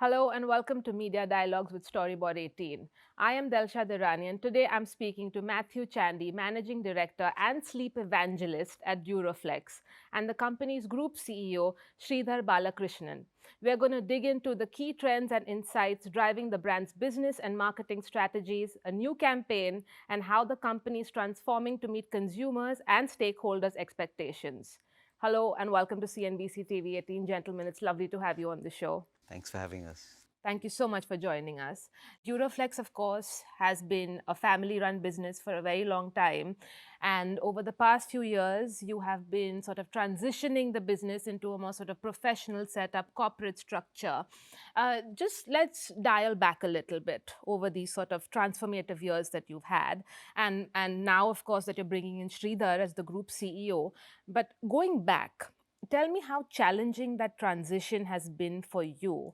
Hello and welcome to Media Dialogues with Storyboard18. I am Delshad Irani and today I'm speaking to Mathew Chandy, Managing Director and Sleep Evangelist at DUROFLEX, and the company's Group CEO, Sridhar Balakrishnan. We're going to dig into the key trends and insights driving the brand's business and marketing strategies, a new campaign, and how the company is transforming to meet consumers and stakeholders' expectations. Hello and welcome to CNBC TV18. Gentlemen, it's lovely to have you on the show. Thanks for having us. Thank you so much for joining us. DUROFLEX, of course, has been a family-run business for a very long time. And over the past few years, you have been sort of transitioning the business into a more sort of professional setup, corporate structure. Just let's dial back a little bit over these sort of transformative years that you've had. And now, of course, that you're bringing in Sridhar as the group CEO. But going back, tell me how challenging that transition has been for you.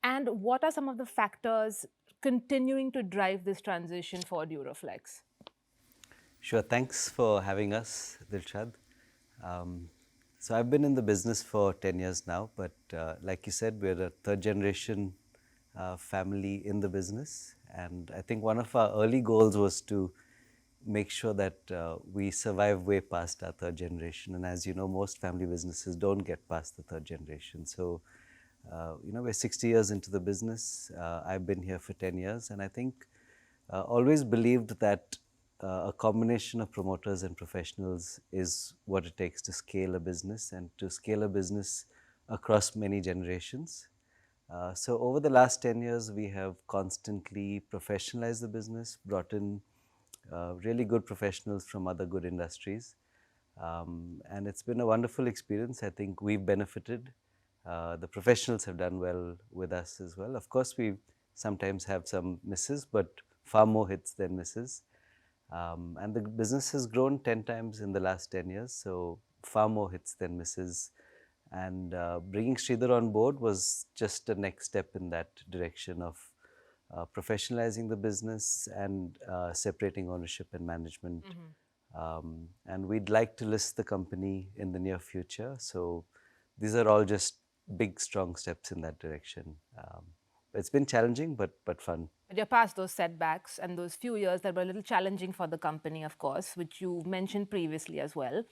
And what are some of the factors continuing to drive this transition for DUROFLEX? Sure, thanks for having us, Dilshad. So I've been in the business for 10 years now, but like you said, we're a third generation family in the business. And I think one of our early goals was to make sure that we survive way past our third generation. And as you know, most family businesses don't get past the third generation. So we're 60 years into the business. I've been here for 10 years, and I think always believed that a combination of promoters and professionals is what it takes to scale a business and to scale a business across many generations. So over the last 10 years, we have constantly professionalized the business, brought in really good professionals from other good industries. And it's been a wonderful experience. I think we've benefited. The professionals have done well with us as well. Of course, we sometimes have some misses, but far more hits than misses. And the business has grown 10 times in the last 10 years, so far more hits than misses. And bringing Sridhar on board was just a next step in that direction of professionalizing the business and separating ownership and management. And we'd like to list the company in the near future. So these are all just big, strong steps in that direction. It's been challenging, but fun. But you're past those setbacks and those few years that were a little challenging for the company, of course, which you mentioned previously as well.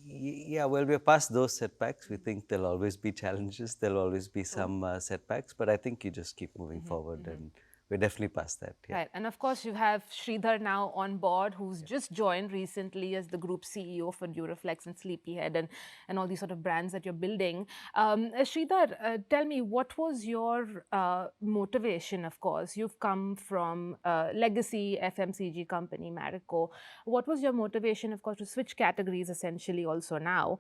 Yeah, well, we're past those setbacks. We think there'll always be challenges. There'll always be some setbacks, but I think you just keep moving forward, and we're definitely past that. Yeah. Right. And of course, you have Sridhar now on board, who's just joined recently as the group CEO for DUROFLEX and Sleepyhead and all these sort of brands that you're building. Sridhar, tell me, what was your motivation, of course? You've come from legacy FMCG company, Marico. What was your motivation, of course, to switch categories essentially also now?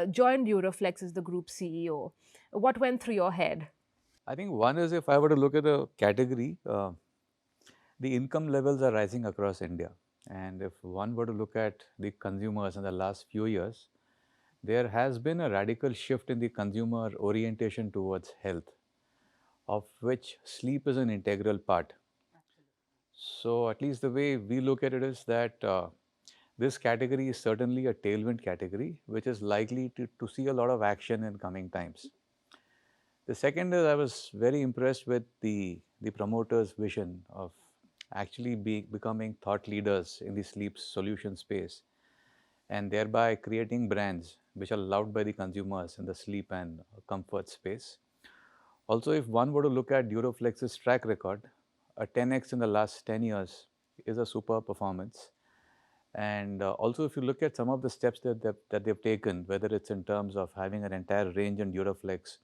Join DUROFLEX as the group CEO. What went through your head? I think one is if I were to look at the category, the income levels are rising across India. And if one were to look at the consumers in the last few years, there has been a radical shift in the consumer orientation towards health, of which sleep is an integral part. So, at least the way we look at it is that this category is certainly a tailwind category, which is likely to see a lot of action in coming times. The second is I was very impressed with the promoter's vision of actually becoming thought leaders in the sleep solution space and thereby creating brands which are loved by the consumers in the sleep and comfort space. Also, if one were to look at DUROFLEX'S track record, a 10x in the last 10 years is a super performance. And also, if you look at some of the steps that they've taken, whether it's in terms of having an entire range in DUROFLEX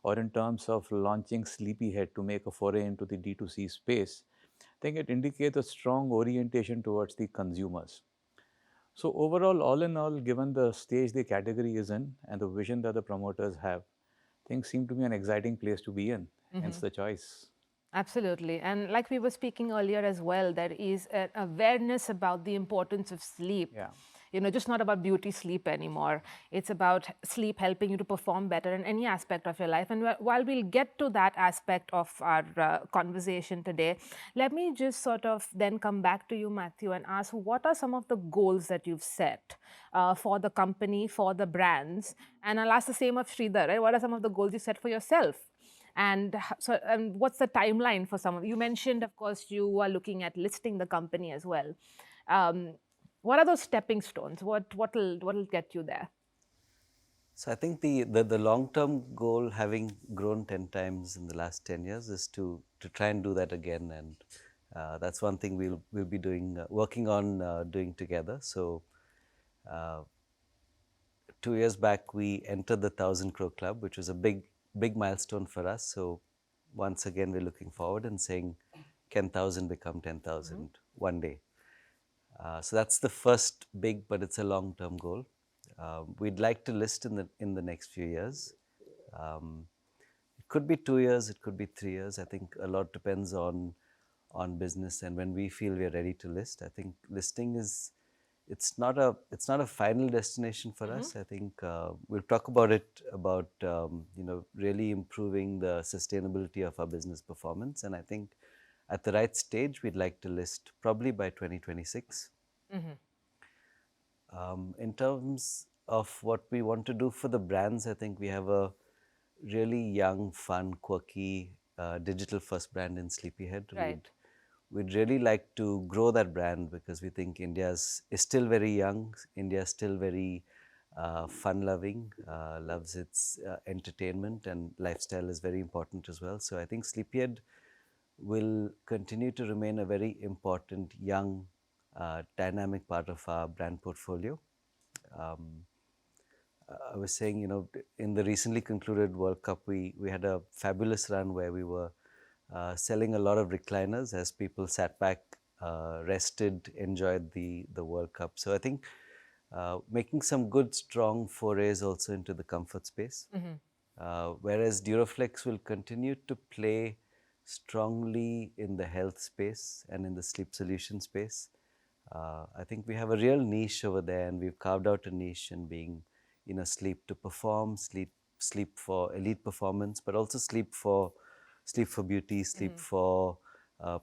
or in terms of launching Sleepyhead to make a foray into the D2C space, I think it indicates a strong orientation towards the consumers. So overall, all in all, given the stage the category is in and the vision that the promoters have, things seem to be an exciting place to be in, hence the choice. Absolutely. And like we were speaking earlier as well, there is an awareness about the importance of sleep. Yeah. just not about beauty sleep anymore. It's about sleep helping you to perform better in any aspect of your life. And while we'll get to that aspect of our conversation today, let me just sort of then come back to you, Mathew, and ask, what are some of the goals that you've set for the company, for the brands? And I'll ask the same of Sridhar, right? What are some of the goals you set for yourself? And what's the timeline for some of you? Mentioned, of course, you are looking at listing the company as well. What are those stepping stones? What'll get you there? So I think the long-term goal, having grown 10 times in the last 10 years, is to try and do that again. And that's one thing we'll be doing, working on doing together. So 2 years back, we entered the 1,000 crore club, which was a big milestone for us. So once again, we're looking forward and saying, can 1,000 become 10,000 one day? So that's the first big, but it's a long-term goal. We'd like to list in the next few years. It could be 2 years, it could be 3 years. I think a lot depends on business and when we feel we're ready to list. I think listing it's not a final destination for us. I think we'll talk about it really improving the sustainability of our business performance. And I think at the right stage, we'd like to list probably by 2026. In terms of what we want to do for the brands, I think we have a really young, fun, quirky, digital-first brand in Sleepyhead. Right. We'd really like to grow that brand because we think India is still very young. India is still very fun-loving, loves its entertainment, and lifestyle is very important as well. So I think Sleepyhead will continue to remain a very important, young, dynamic part of our brand portfolio. I was saying, in the recently concluded World Cup, we had a fabulous run where we were selling a lot of recliners as people sat back, rested, enjoyed the World Cup. So I think making some good, strong forays also into the comfort space. Whereas DUROFLEX will continue to play strongly in the health space and in the sleep solution space. I think we have a real niche over there, and we've carved out a niche in being, sleep to perform, sleep for elite performance, but also sleep for beauty, sleep for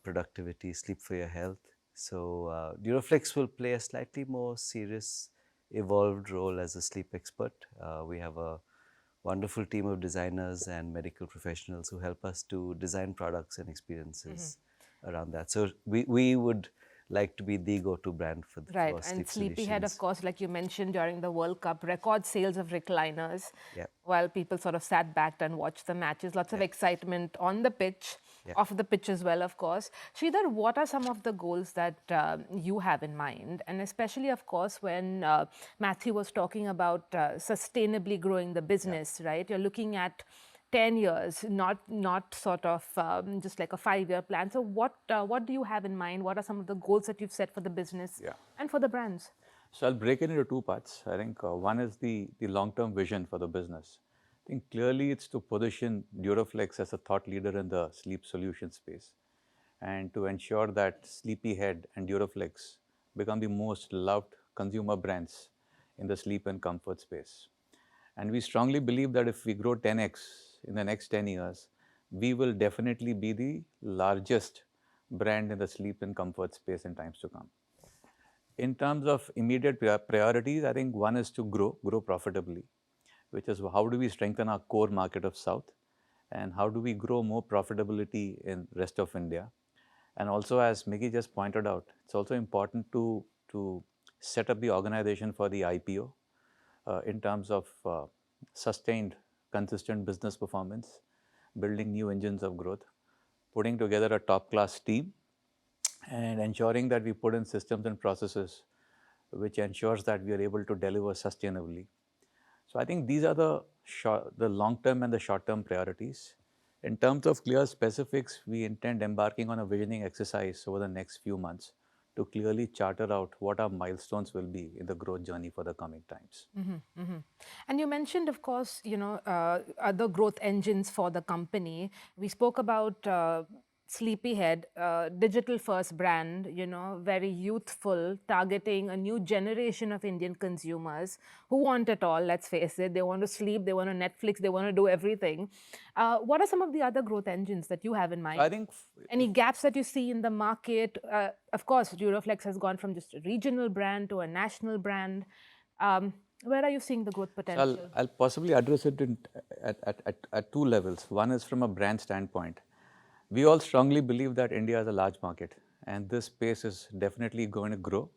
productivity, sleep for your health. So DUROFLEX will play a slightly more serious, evolved role as a sleep expert. We have a wonderful team of designers and medical professionals who help us to design products and experiences around that. So we would like to be the go-to brand for Right, sleep and Sleepyhead, solutions. of course, like you mentioned during the World Cup, record sales of recliners. Yeah. While people sort of sat back and watched the matches. Lots of excitement on the pitch, off the pitch as well, of course. Sridhar, what are some of the goals that you have in mind? And especially, of course, when Mathew was talking about sustainably growing the business, right? You're looking at 10 years, not sort of just like a 5-year plan. So what do you have in mind? What are some of the goals that you've set for the business and for the brands? So I'll break it into two parts. I think one is the long-term vision for the business. I think clearly it's to position DUROFLEX as a thought leader in the sleep solution space, and to ensure that Sleepyhead and DUROFLEX become the most loved consumer brands in the sleep and comfort space. And we strongly believe that if we grow 10x in the next 10 years, we will definitely be the largest brand in the sleep and comfort space in times to come. In terms of immediate priorities, I think one is to grow profitably, which is how do we strengthen our core market of South, and how do we grow more profitability in rest of India. And also, as Miki just pointed out, it's also important to set up the organization for the IPO in terms of sustained, consistent business performance, building new engines of growth, putting together a top-class team, and ensuring that we put in systems and processes which ensures that we are able to deliver sustainably. So I think these are the long-term and the short-term priorities. In terms of clear specifics, we intend embarking on a visioning exercise over the next few months to clearly charter out what our milestones will be in the growth journey for the coming times. And you mentioned, of course, other growth engines for the company. We spoke about Sleepyhead, digital first brand, you know, very youthful, targeting a new generation of Indian consumers who want it all, let's face it. They want to sleep, they want to Netflix, they want to do everything. What are some of the other growth engines that you have in mind? I think Any gaps that you see in the market? Of course, Duroflex has gone from just a regional brand to a national brand. Where are you seeing the growth so potential? I'll possibly address it at two levels. One is from a brand standpoint. We all strongly believe that India is a large market and this space is definitely going to grow.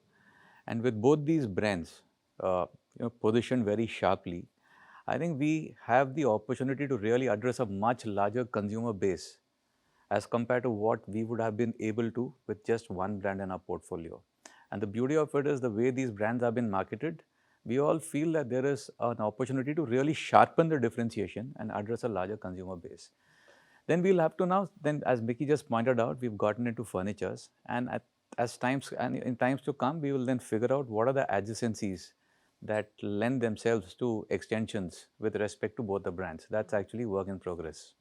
And with both these brands positioned very sharply, I think we have the opportunity to really address a much larger consumer base as compared to what we would have been able to with just one brand in our portfolio. And the beauty of it is the way these brands have been marketed, we all feel that there is an opportunity to really sharpen the differentiation and address a larger consumer base. Then we'll have to now, then as Mickey just pointed out, we've gotten into furnitures, and in times to come, we will then figure out what are the adjacencies that lend themselves to extensions with respect to both the brands. That's actually work in progress.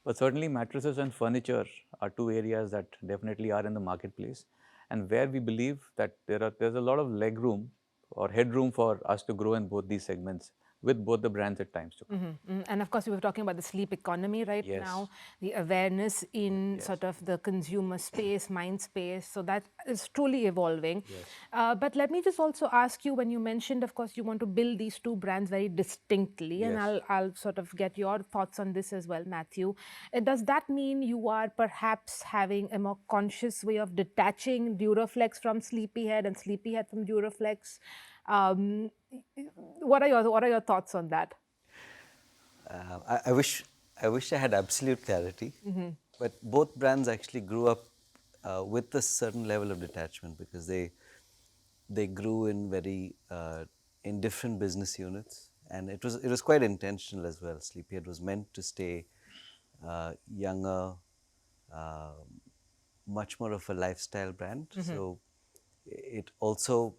But certainly mattresses and furniture are two areas that definitely are in the marketplace, and where we believe that there's a lot of leg room or headroom for us to grow in both these segments with both the brands at times to come. And of course, we were talking about the sleep economy right Yes. now, the awareness in sort of the consumer space, mind space. So that is truly evolving. But let me just also ask you, when you mentioned, of course, you want to build these two brands very distinctly, and Yes. I'll sort of get your thoughts on this as well, Matthew. Does that mean you are perhaps having a more conscious way of detaching Duroflex from Sleepyhead and Sleepyhead from Duroflex? What are your thoughts on that? I wish I had absolute clarity, but both brands actually grew up with a certain level of detachment because they grew in very in different business units, and it was quite intentional as well. Sleepyhead was meant to stay younger, uh, much more of a lifestyle brand. So it also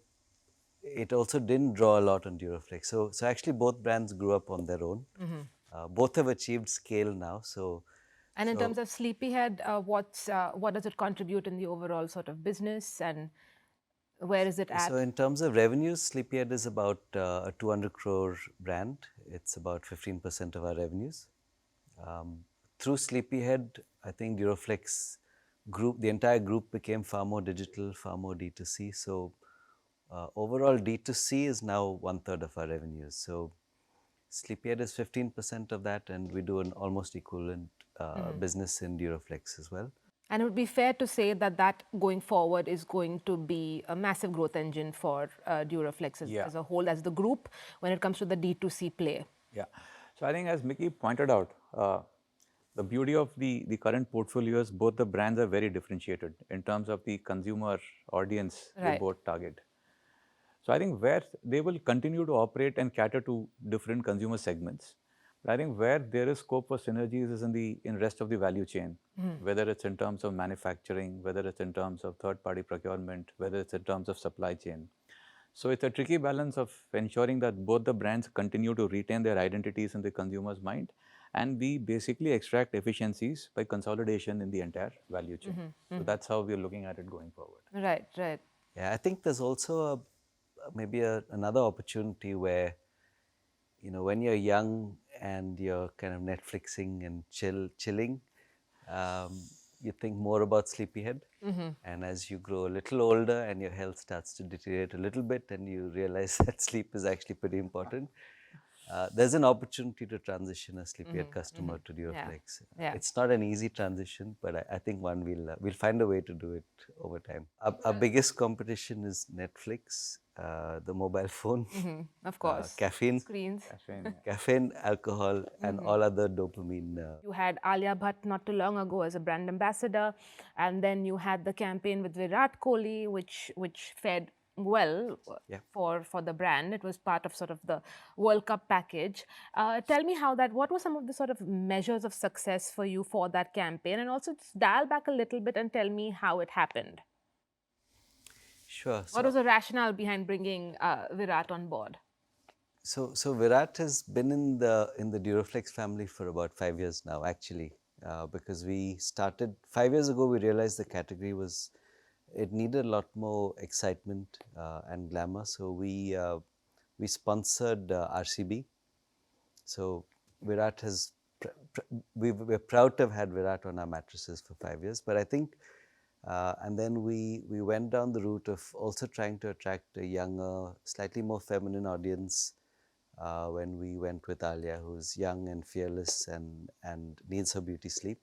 didn't draw a lot on Duroflex. So actually both brands grew up on their own. Both have achieved scale now. And in terms of Sleepyhead, what does it contribute in the overall sort of business, and where is it at? So in terms of revenues, Sleepyhead is about a 200 crore brand. It's about 15% of our revenues. Through Sleepyhead, I think Duroflex group, the entire group became far more digital, far more D2C. So overall D2C is now 1/3 of our revenues. So Sleepyhead is 15% of that, and we do an almost equivalent business in Duroflex as well. And it would be fair to say that that going forward is going to be a massive growth engine for Duroflex as a whole, as the group, when it comes to the D2C play. Yeah. So I think as Mickey pointed out, the beauty of the current portfolio is both the brands are very differentiated in terms of the consumer audience they both target. So I think where they will continue to operate and cater to different consumer segments. But I think where there is scope for synergies is in rest of the value chain, whether it's in terms of manufacturing, whether it's in terms of third-party procurement, whether it's in terms of supply chain. So it's a tricky balance of ensuring that both the brands continue to retain their identities in the consumer's mind, and we basically extract efficiencies by consolidation in the entire value chain. So that's how we're looking at it going forward. Right, right. Yeah, I think there's also maybe another opportunity where, you know, when you're young and you're kind of Netflixing and chilling, you think more about Sleepyhead. And as you grow a little older and your health starts to deteriorate a little bit, and you realize that sleep is actually pretty important, there's an opportunity to transition a Sleepyhead customer to Duroflex. It's not an easy transition, but I think we'll find a way to do it over time. Our biggest competition is Netflix, the mobile phone, Of course. caffeine, Screens. caffeine, alcohol, and all other dopamine. You had Alia Bhatt not too long ago as a brand ambassador, and then you had the campaign with Virat Kohli, which fared well for the brand. It was part of sort of the World Cup package. Tell me what were some of the sort of measures of success for you for that campaign, and also just dial back a little bit and tell me how it happened. Sure. What was the rationale behind bringing Virat on board? So Virat has been in the Duroflex family for about 5 years now, actually. because we started 5 years ago. We realized the category it needed a lot more excitement and glamour. So we sponsored RCB. So Virat has we're proud to have had Virat on our mattresses for 5 years. But I think and then we went down the route of also trying to attract a younger, slightly more feminine audience when we went with Alia, who's young and fearless and needs her beauty sleep.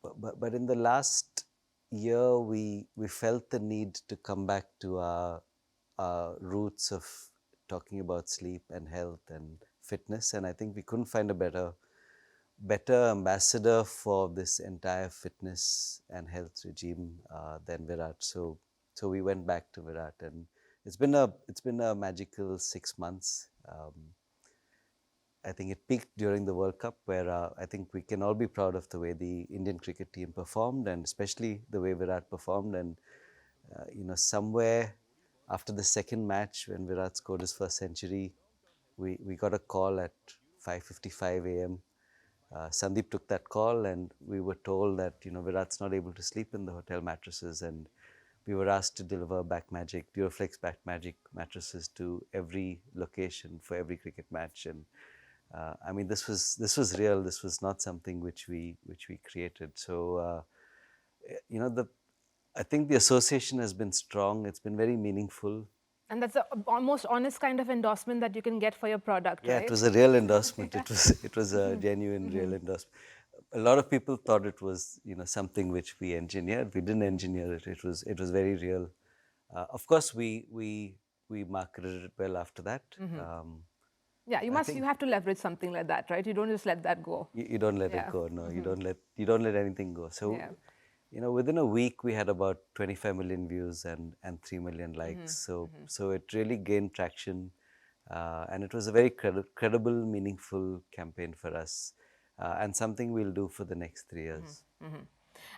But in the last year, we felt the need to come back to our roots of talking about sleep and health and fitness, and I think we couldn't find a better ambassador for this entire fitness and health regime than Virat. So we went back to Virat, and it's been a magical 6 months. I think it peaked during the World Cup, where I think we can all be proud of the way the Indian cricket team performed, and especially the way Virat performed. And somewhere after the second match, when Virat scored his first century, we got a call at 5:55 a.m. Sandeep took that call, and we were told that Virat's not able to sleep in the hotel mattresses, and we were asked to deliver DUROFLEX Back Magic mattresses to every location for every cricket match. And I mean, this was real. This was not something which we created. So I think the association has been strong. It's been very meaningful. And that's the almost honest kind of endorsement that you can get for your product, Yeah, right? it was a real endorsement. It was a genuine, real endorsement. A lot of people thought it was something which we engineered. We didn't engineer it. It was very real. Of course, we marketed it well after that. Yeah, you have to leverage something like that, right? You don't just let that go. You don't let it go. No, you don't let anything go. So within a week we had about 25 million views and 3 million likes. So it really gained traction, and it was a very credible, meaningful campaign for us, and something we'll do for the next 3 years.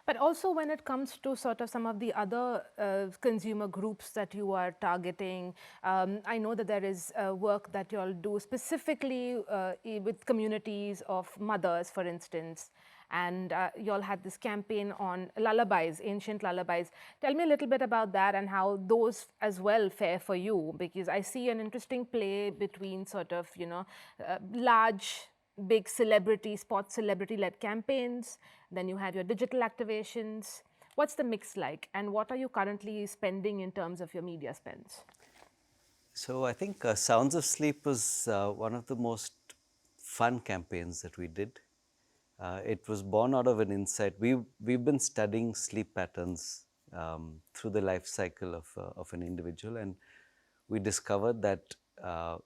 But also when it comes to sort of some of the other consumer groups that you are targeting, I know that there is work that you all do specifically with communities of mothers, for instance, and you all had this campaign on lullabies, ancient lullabies. Tell me a little bit about that and how those as well fare for you, because I see an interesting play between sort of, large big sports celebrity-led campaigns, then you have your digital activations. What's the mix like, and what are you currently spending in terms of your media spends? So I think Sounds of Sleep was one of the most fun campaigns that we did. It was born out of an insight. We've been studying sleep patterns through the life cycle of an individual, and we discovered that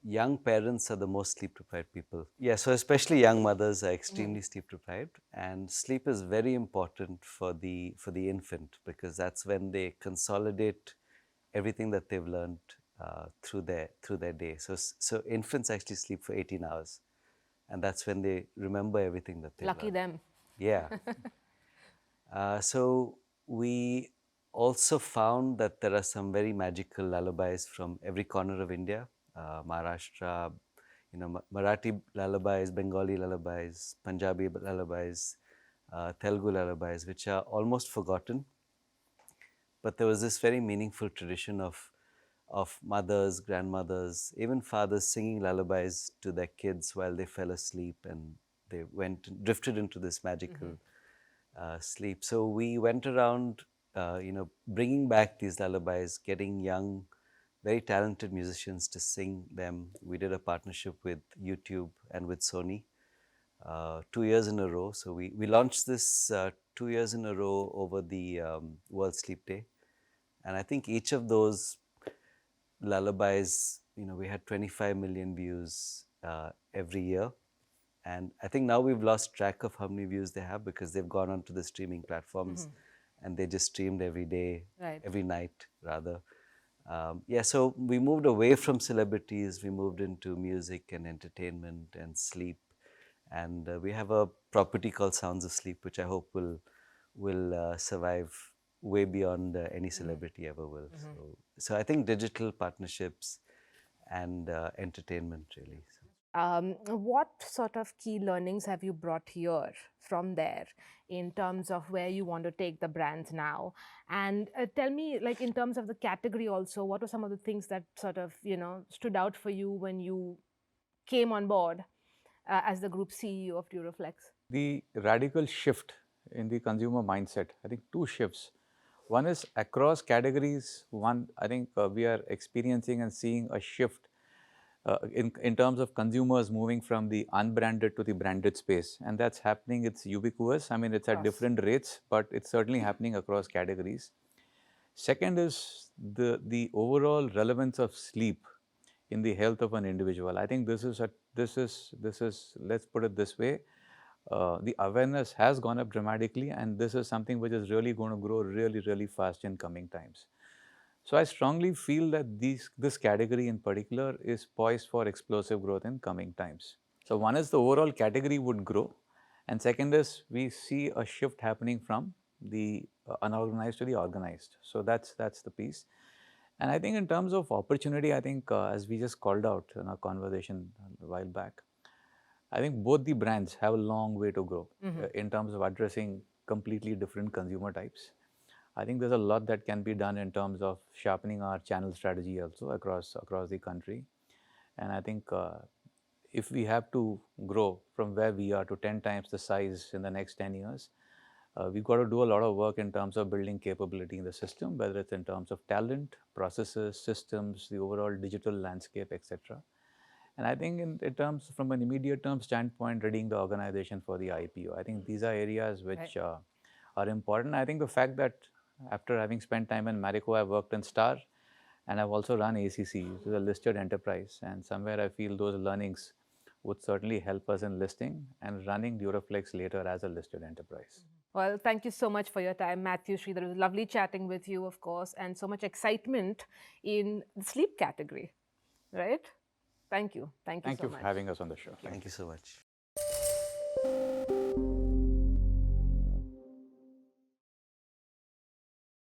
young parents are the most sleep deprived people. Yeah, so especially young mothers are extremely sleep deprived, and sleep is very important for the infant, because that's when they consolidate everything that they've learned through their day. So infants actually sleep for 18 hours, and that's when they remember everything that they Lucky learned. them. Yeah. So we also found that there are some very magical lullabies from every corner of India. Maharashtra, Marathi lullabies, Bengali lullabies, Punjabi lullabies, Telugu lullabies, which are almost forgotten. But there was this very meaningful tradition of mothers, grandmothers, even fathers singing lullabies to their kids while they fell asleep, and they drifted into this magical sleep. So we went around, bringing back these lullabies, getting young, very talented musicians to sing them. We did a partnership with YouTube and with Sony 2 years in a row. So we launched this 2 years in a row over the World Sleep Day. And I think each of those lullabies, we had 25 million views every year. And I think now we've lost track of how many views they have, because they've gone onto the streaming platforms and they just streamed every day, Right. every night rather. So we moved away from celebrities, we moved into music and entertainment and sleep. And we have a property called Sounds of Sleep, which I hope will survive way beyond any celebrity ever will. So I think digital partnerships and entertainment really. What sort of key learnings have you brought here from there in terms of where you want to take the brands now? And tell me, like in terms of the category also, what were some of the things that sort of, stood out for you when you came on board as the group CEO of Duroflex? The radical shift in the consumer mindset, I think two shifts. One is across categories. One, I think we are experiencing and seeing a shift in terms of consumers moving from the unbranded to the branded space. And that's happening, it's ubiquitous. I mean, it's at different rates, but it's certainly happening across categories. Second is the overall relevance of sleep in the health of an individual. I think this is let's put it this way, the awareness has gone up dramatically, and this is something which is really going to grow really, really fast in coming times. So I strongly feel that this category in particular is poised for explosive growth in coming times. So one is the overall category would grow, and second is we see a shift happening from the unorganized to the organized. So that's the piece. And I think in terms of opportunity, I think as we just called out in our conversation a while back, I think both the brands have a long way to go in terms of addressing completely different consumer types. I think there's a lot that can be done in terms of sharpening our channel strategy also across the country. And I think if we have to grow from where we are to 10 times the size in the next 10 years, we've got to do a lot of work in terms of building capability in the system, whether it's in terms of talent, processes, systems, the overall digital landscape, etc. And I think in terms, from an immediate term standpoint, readying the organization for the IPO, I think these are areas which are important. I think the fact that after having spent time in Marico, I've worked in Star, and I've also run ACC, which is a listed enterprise. And somewhere I feel those learnings would certainly help us in listing and running Duroflex later as a listed enterprise. Well, thank you so much for your time, Mathew, Sridhar. It was lovely chatting with you, of course, and so much excitement in the sleep category, right? Thank you. Thank you so much. Thank you for having us on the show. Thank you so much.